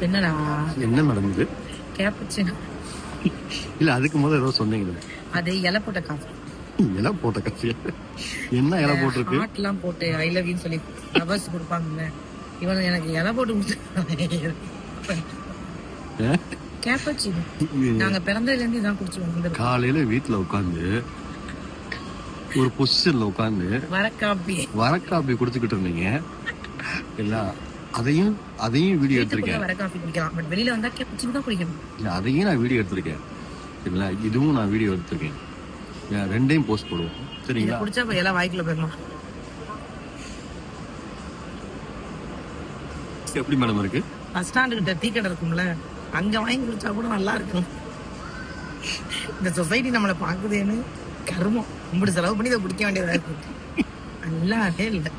என்னடா என்ன மேடம் இது? கேப்பச்சினோ இல்ல அதுக்கு முதல்ல ஏதோ சொன்னீங்களே. அது இலை போட்ட காஃபி. இலை போட்ட காஃபி? என்ன இலை போட்டிருக்கு? ஹார்ட்லாம் போட்டு ஐ லவ் யூன்னு சொல்லி லவர்ஸ் கொடுப்பாங்கல்ல, இவன் எனக்கு இலை போட்டு கொடுத்து கேப்பச்சினோ. நாங்க பிறந்ததுல இருந்து இதான் குடிச்சு வந்திருக்கோம். காலையில வீட்டுல உட்காந்து ஒரு பொசிஷன்ல உட்காந்து வர காப்பி குடிச்சுக்கிட்டு இருந்தீங்க இல்ல? அதையும் வீடியோ எடுத்திருக்கேன். வர காஃபி குடிக்கலாம், பட் வெளியில வந்தா கேப்பச்சினோ தான் குடிக்கணும். இல்ல அதையும் நான் வீடியோ எடுத்திருக்கேன் சரிங்களா? இதுவும் நான் வீடியோ எடுத்திருக்கேன். ரெண்டையும் போஸ்ட் போடுவோம் சரிங்களா? குடிச்சா எல்லாம் வாய்க்குள்ள போயிடணும். எப்படி மேடம் இருக்கு? பஸ் ஸ்டாண்டு கிட்ட டீ கடை இருக்கும்ல, அங்க வாங்கி குடிச்சா கூட நல்லா இருக்கும். இந்த சொசைட்டி நம்மளை பாக்குதேன்னு கருமம் இப்படி செலவு பண்ணி இதை குடிக்க வேண்டியதா இருக்கு. நல்லாவே இல்லை.